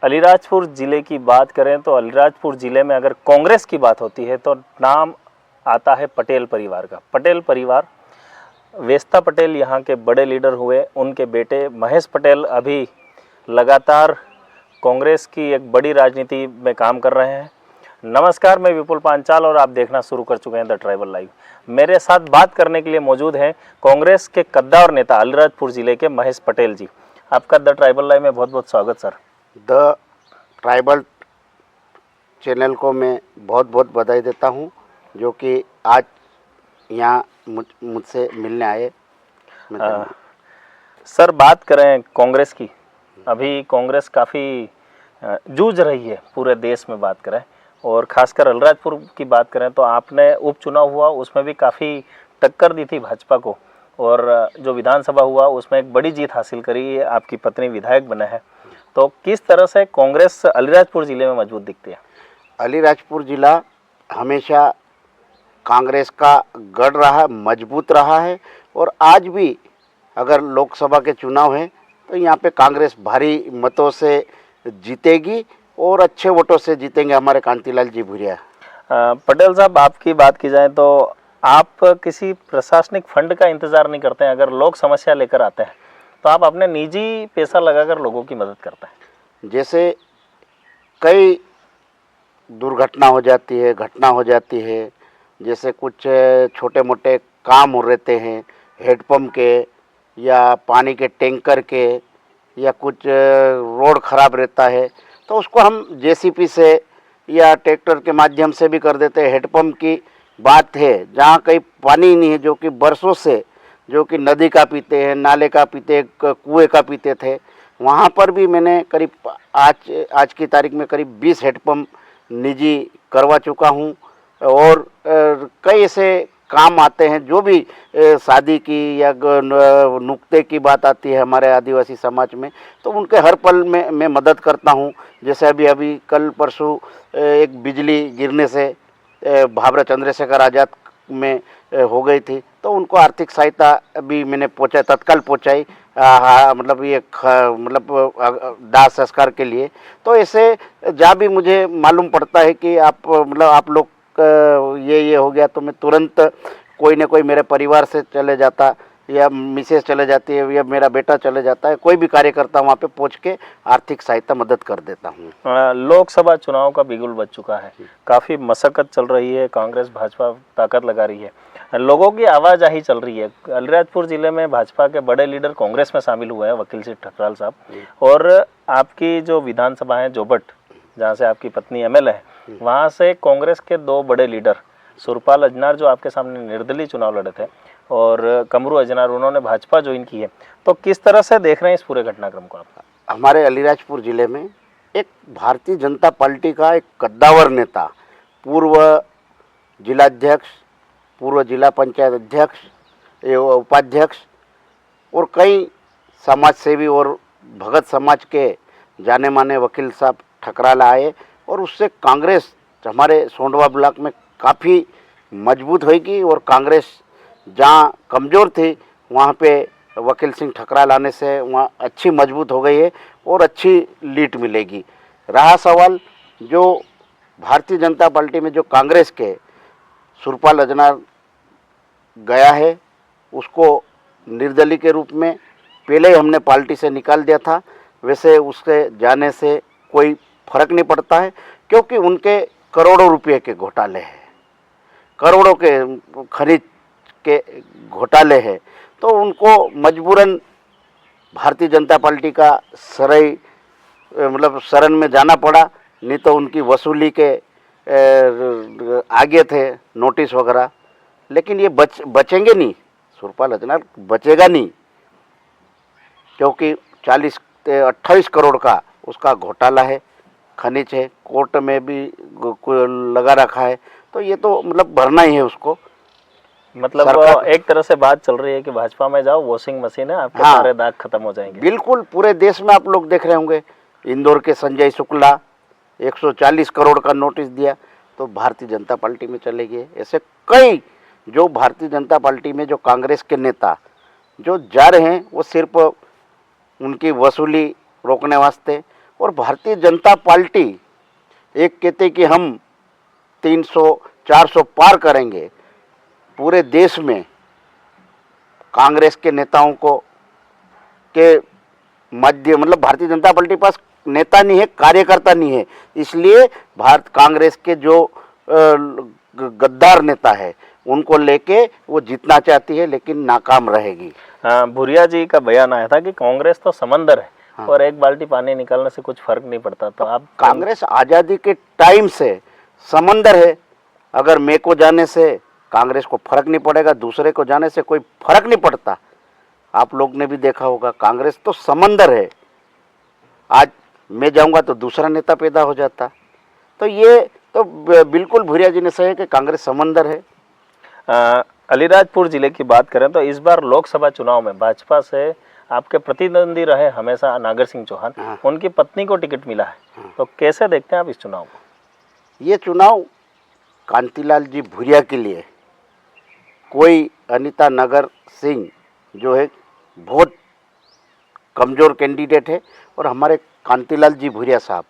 अलीराजपुर ज़िले की बात करें तो अलीराजपुर ज़िले में अगर कांग्रेस की बात होती है तो नाम आता है पटेल परिवार का। पटेल परिवार, वेस्ता पटेल यहाँ के बड़े लीडर हुए, उनके बेटे महेश पटेल अभी लगातार कांग्रेस की एक बड़ी राजनीति में काम कर रहे हैं। नमस्कार, मैं विपुल पांचाल और आप देखना शुरू कर चुके हैं द ट्राइबल लाइव। मेरे साथ बात करने के लिए मौजूद हैं कांग्रेस के कद्दावर नेता अलीराजपुर ज़िले के महेश पटेल जी। आपका द ट्राइबल लाइव में बहुत बहुत स्वागत सर। द ट्राइबल चैनल को मैं बहुत बहुत बधाई देता हूं, जो कि आज यहाँ मुझसे मिलने आए। सर, बात करें कांग्रेस की, अभी कांग्रेस काफ़ी जूझ रही है पूरे देश में। बात करें और ख़ासकर अलीराजपुर की बात करें तो आपने उपचुनाव हुआ, उसमें भी काफ़ी टक्कर दी थी भाजपा को, और जो विधानसभा हुआ उसमें एक बड़ी जीत हासिल करी है, आपकी पत्नी विधायक बने हैं। तो किस तरह से कांग्रेस अलीराजपुर ज़िले में मजबूत दिखती है? अलीराजपुर ज़िला हमेशा कांग्रेस का गढ़ रहा, मजबूत रहा है, और आज भी अगर लोकसभा के चुनाव हैं तो यहाँ पे कांग्रेस भारी मतों से जीतेगी और अच्छे वोटों से जीतेंगे हमारे कांतिलाल जी भूरिया। पटेल साहब, आपकी बात की जाए तो आप किसी प्रशासनिक फंड का इंतज़ार नहीं करते हैं। अगर लोग समस्या लेकर आते हैं तो आप अपने निजी पैसा लगाकर लोगों की मदद करते हैं। जैसे कई दुर्घटना हो जाती है, घटना हो जाती है, जैसे कुछ छोटे मोटे काम हो रहते हैं हेडपम्प के या पानी के टैंकर के, या कुछ रोड ख़राब रहता है तो उसको हम जेसीपी से या ट्रैक्टर के माध्यम से भी कर देते हैं। हेडपम्प की बात है जहाँ कहीं पानी ही नहीं है, जो कि बरसों से जो कि नदी का पीते हैं, नाले का पीते, कुएं का पीते थे, वहाँ पर भी मैंने करीब आज की तारीख में करीब 20 हेडपम्प निजी करवा चुका हूँ। और कई ऐसे काम आते हैं जो भी शादी की या नुक्ते की बात आती है हमारे आदिवासी समाज में, तो उनके हर पल में मैं मदद करता हूँ। जैसे अभी कल परसों एक बिजली गिरने से भाभरा चंद्रशेखर आज़ाद में हो गई थी, तो उनको आर्थिक सहायता भी मैंने तत्काल पहुँचाई, मतलब ये दाह संस्कार के लिए। तो ऐसे जहाँ भी मुझे मालूम पड़ता है कि आप लोग ये हो गया, तो मैं तुरंत कोई ना कोई मेरे परिवार से चले जाता, या मिसेस चले जाती है, या मेरा बेटा चले जाता है, कोई भी कार्यकर्ता वहाँ पे पहुँच के आर्थिक सहायता मदद कर देता हूँ। लोकसभा चुनाव का बिगुल बज चुका है, काफ़ी मशक्कत चल रही है, कांग्रेस भाजपा ताकत लगा रही है, लोगों की आवाजाही चल रही है। अलीराजपुर ज़िले में भाजपा के बड़े लीडर कांग्रेस में शामिल हुए हैं, वकील सिंह ठकराल साहब, और आपकी जो विधानसभा है जोबट, जहाँ से आपकी पत्नी एमएलए है, वहाँ से कांग्रेस के दो बड़े लीडर सुरपाल अजनार, जो आपके सामने निर्दलीय चुनाव लड़े थे, और कमरू अजनार, उन्होंने भाजपा ज्वाइन की है। तो किस तरह से देख रहे हैं इस पूरे घटनाक्रम को आप? हमारे अलीराजपुर ज़िले में एक भारतीय जनता पार्टी का एक कद्दावर नेता, पूर्व जिलाध्यक्ष, पूर्व जिला पंचायत अध्यक्ष, उपाध्यक्ष, और कई समाज सेवी और भगत समाज के जाने माने वकील साहब ठकराल आए, और उससे कांग्रेस हमारे सोंडवा ब्लॉक में काफ़ी मजबूत होगी, और कांग्रेस जहाँ कमज़ोर थी वहाँ पे वकील सिंह ठकराल आने से वहाँ अच्छी मजबूत हो गई है और अच्छी लीड मिलेगी। रहा सवाल जो भारतीय जनता पार्टी में जो कांग्रेस के सुरपाल अजनार गया है, उसको निर्दलीय के रूप में पहले ही हमने पार्टी से निकाल दिया था। वैसे उसके जाने से कोई फर्क नहीं पड़ता है, क्योंकि उनके करोड़ों रुपए के घोटाले हैं, करोड़ों के खरीद के घोटाले हैं, तो उनको मजबूरन भारतीय जनता पार्टी का शरण में जाना पड़ा, नहीं तो उनकी वसूली के आगे थे नोटिस वगैरह। लेकिन ये बचेंगे नहीं, सुरपाल अजनार बचेगा नहीं, क्योंकि 28 करोड़ का उसका घोटाला है, खनिज है, कोर्ट में भी लगा रखा है, तो ये तो भरना ही है उसको। मतलब एक तरह से बात चल रही है कि भाजपा में जाओ, वॉशिंग मशीन है, आपके सारे दाग खत्म हो जाएंगे। बिल्कुल, पूरे देश में आप लोग देख रहे होंगे, इंदौर के संजय शुक्ला 140 करोड़ का नोटिस दिया, तो भारतीय जनता पार्टी में चले गए। ऐसे कई जो भारतीय जनता पार्टी में जो कांग्रेस के नेता जो जा रहे हैं, वो सिर्फ उनकी वसूली रोकने वास्ते, और भारतीय जनता पार्टी एक कहते कि हम 300-400 पार करेंगे, पूरे देश में कांग्रेस के नेताओं को के मध्य मतलब भारतीय जनता पार्टी के पास नेता नहीं है, कार्यकर्ता नहीं है, इसलिए भारत कांग्रेस के जो गद्दार नेता है उनको लेके वो जीतना चाहती है, लेकिन नाकाम रहेगी। भूरिया जी का बयान आया था कि कांग्रेस तो समंदर है और एक बाल्टी पानी निकालने से कुछ फर्क नहीं पड़ता, तो आप कांग्रेस आज़ादी के टाइम से समंदर है। अगर मैं को जाने से कांग्रेस को फर्क नहीं पड़ेगा, दूसरे को जाने से कोई फर्क नहीं पड़ता। आप लोग ने भी देखा होगा, कांग्रेस तो समंदर है। आज मैं जाऊंगा तो दूसरा नेता पैदा हो जाता। तो ये तो बिल्कुल भूरिया जी ने सही है कि कांग्रेस समंदर है। अलीराजपुर जिले की बात करें तो इस बार लोकसभा चुनाव में भाजपा से आपके प्रतिद्वंदी रहे हमेशा नागर सिंह चौहान, उनकी पत्नी को टिकट मिला है, तो कैसे देखते हैं आप इस चुनाव को? ये चुनाव कांतिलाल जी भूरिया के लिए, कोई अनीता नागर सिंह जो है बहुत कमज़ोर कैंडिडेट है, और हमारे कांतिलाल जी भूरिया साहब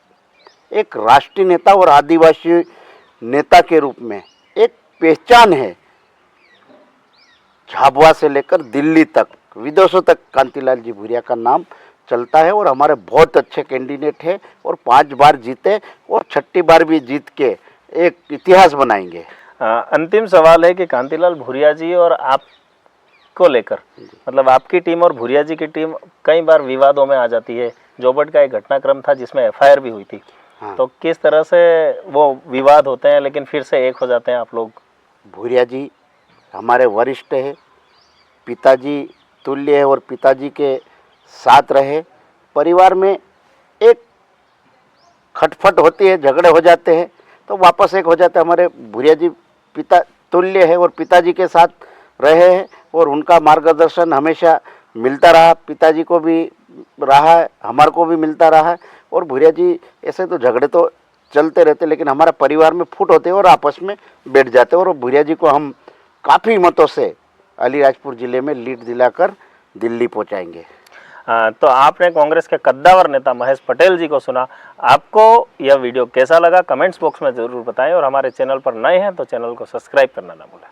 एक राष्ट्रीय नेता और आदिवासी नेता के रूप में एक पहचान है। झाबुआ से लेकर दिल्ली तक, विदेशों तक कांतिलाल जी भूरिया का नाम चलता है, और हमारे बहुत अच्छे कैंडिडेट है, और 5 बार जीते और 6ठी बार भी जीत के एक इतिहास बनाएंगे। अंतिम सवाल है कि कांतिलाल भूरिया जी और आप को लेकर, मतलब आपकी टीम और भूरिया जी की टीम कई बार विवादों में आ जाती है। जोबट का एक घटनाक्रम था जिसमें एफआईआर भी हुई थी, तो किस तरह से वो विवाद होते हैं लेकिन फिर से एक हो जाते हैं आप लोग? भूरिया जी हमारे वरिष्ठ है, पिताजी तुल्य है, और पिताजी के साथ रहे। परिवार में एक खटपट होती है, झगड़े हो जाते हैं तो वापस एक हो जाते हैं। हमारे भूरिया जी पिता तुल्य है और पिताजी के साथ रहे हैं, और उनका मार्गदर्शन हमेशा मिलता रहा। पिताजी को भी रहा है, हमारे को भी मिलता रहा है। और भूरिया जी ऐसे तो झगड़े तो चलते रहते, लेकिन हमारा परिवार में फूट होते हैं और आपस में बैठ जाते हैं, और भूरिया जी को हम काफ़ी मतों से अलीराजपुर ज़िले में लीड दिलाकर दिल्ली पहुंचाएंगे। तो आपने कांग्रेस के कद्दावर नेता महेश पटेल जी को सुना। आपको यह वीडियो कैसा लगा कमेंट्स बॉक्स में ज़रूर बताएं, और हमारे चैनल पर नए हैं तो चैनल को सब्सक्राइब करना ना भूलें।